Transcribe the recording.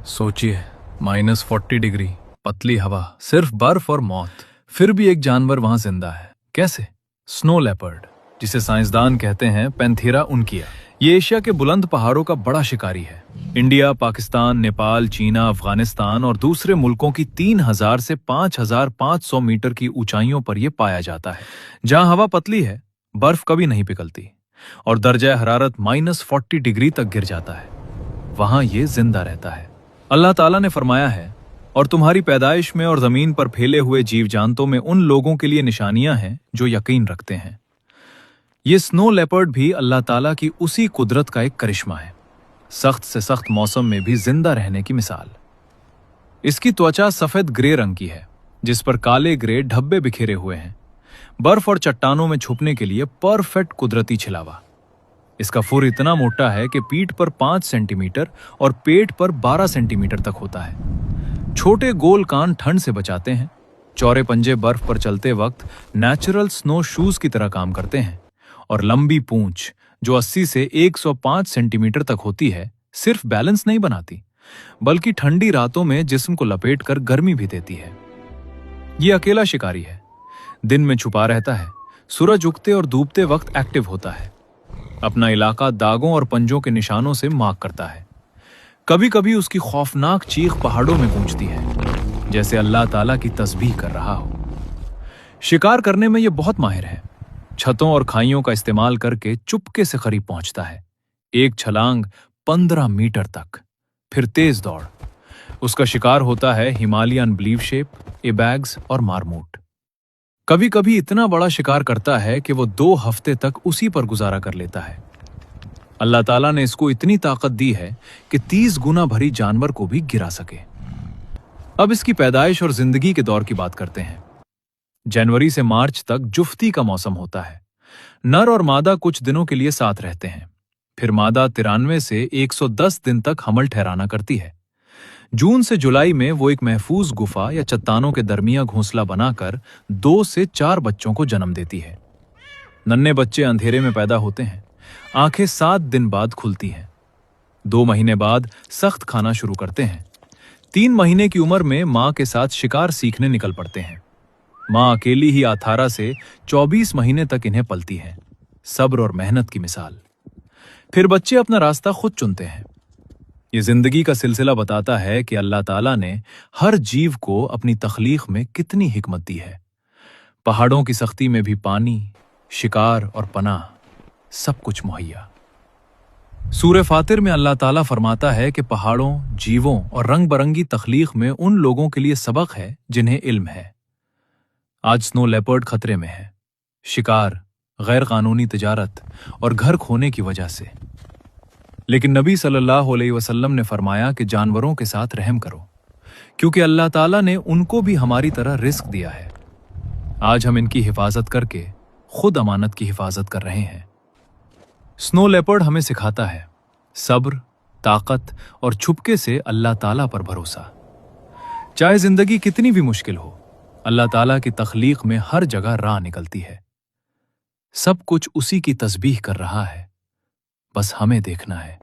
सोचिए, -40 डिग्री, पतली हवा, सिर्फ बर्फ और मौत। फिर भी एक जानवर वहां जिंदा है। कैसे? स्नो लेपर्ड, जिसे साइंसदान कहते हैं पैंथेरा उनकिया। ये एशिया के बुलंद पहाड़ों का बड़ा शिकारी है। इंडिया, पाकिस्तान, नेपाल, चीना, अफगानिस्तान और दूसरे मुल्कों की 3000 से 5500 मीटर की ऊंचाइयों पर यह पाया जाता है। जहां हवा पतली है, बर्फ कभी नहीं पिघलती और दर्जा हरारत -40 डिग्री तक गिर जाता है, वहां ये जिंदा रहता है। अल्लाह ताला ने फरमाया है, और तुम्हारी पैदाइश में और जमीन पर फैले हुए जीव जानतों में उन लोगों के लिए निशानियां हैं जो यकीन रखते हैं। ये स्नो लेपर्ड भी अल्लाह ताला की उसी कुदरत का एक करिश्मा है, सख्त से सख्त मौसम में भी जिंदा रहने की मिसाल। इसकी त्वचा सफेद ग्रे रंग की है, जिस पर काले ग्रे धब्बे बिखेरे हुए हैं। बर्फ और चट्टानों में छुपने के लिए परफेक्ट कुदरती छिलावा। इसका फुर इतना मोटा है कि पीठ पर 5 सेंटीमीटर और पेट पर 12 सेंटीमीटर तक होता है। छोटे गोल कान ठंड से बचाते हैं। चौड़े पंजे बर्फ पर चलते वक्त नेचुरल स्नो शूज की तरह काम करते हैं। और लंबी पूंछ, जो 80 से 105 सेंटीमीटर तक होती है, सिर्फ बैलेंस नहीं बनाती, बल्कि ठंडी रातों में जिस्म को लपेटकर गर्मी भी देती है। ये अकेला शिकारी है, दिन में छुपा रहता है, सूरज उगते और डूबते वक्त एक्टिव होता है। अपना इलाका दागों और पंजों के निशानों से मार्क करता है। कभी कभी उसकी खौफनाक चीख पहाड़ों में गूंजती है, जैसे अल्लाह ताला की तस्बीह कर रहा हो। शिकार करने में यह बहुत माहिर है। छतों और खाइयों का इस्तेमाल करके चुपके से करीब पहुंचता है। एक छलांग 15 मीटर तक, फिर तेज दौड़। उसका शिकार होता है हिमालयन ब्लीव शेप, इबैग्स और मारमूट। कभी कभी इतना बड़ा शिकार करता है कि वो 2 हफ्ते तक उसी पर गुजारा कर लेता है। अल्लाह ताला ने इसको इतनी ताकत दी है कि 30 गुना भरी जानवर को भी गिरा सके। अब इसकी पैदाइश और जिंदगी के दौर की बात करते हैं। जनवरी से मार्च तक जुफ्ती का मौसम होता है। नर और मादा कुछ दिनों के लिए साथ रहते हैं। फिर मादा 93 से 110 दिन तक हमल ठहराना करती है। जून से जुलाई में वो एक महफूज गुफा या चट्टानों के दरमियान घोंसला बनाकर 2 से 4 बच्चों को जन्म देती है। नन्हे बच्चे अंधेरे में पैदा होते हैं। आंखें 7 दिन बाद खुलती हैं। 2 महीने बाद सख्त खाना शुरू करते हैं। 3 महीने की उम्र में मां के साथ शिकार सीखने निकल पड़ते हैं। मां अकेली ही 18 से 24 महीने तक इन्हें पलती है। सब्र और मेहनत की मिसाल। फिर बच्चे अपना रास्ता खुद चुनते हैं। ये जिंदगी का सिलसिला बताता है कि अल्लाह ताला ने हर जीव को अपनी तख्लीक में कितनी हिकमत दी है। पहाड़ों की सख्ती में भी पानी, शिकार और पनाह, सब कुछ मुहैया। सूरह फातिर में अल्लाह ताला फरमाता है कि पहाड़ों, जीवों और रंग बरंगी तख्लीक में उन लोगों के लिए सबक है जिन्हें इल्म है। आज स्नो लेपर्ड खतरे में है, शिकार, गैर कानूनी तिजारत और घर खोने की वजह से। लेकिन नबी सल्लल्लाहु अलैहि वसल्लम ने फरमाया कि जानवरों के साथ रहम करो, क्योंकि अल्लाह ताला ने उनको भी हमारी तरह रिस्क दिया है। आज हम इनकी हिफाजत करके खुद अमानत की हिफाजत कर रहे हैं। स्नो लेपर्ड हमें सिखाता है सब्र, ताकत और छुपके से अल्लाह ताला पर भरोसा। चाहे जिंदगी कितनी भी मुश्किल हो, अल्लाह ताला की तख्लीक में हर जगह राह निकलती है। सब कुछ उसी की तस्बीह कर रहा है, बस हमें देखना है।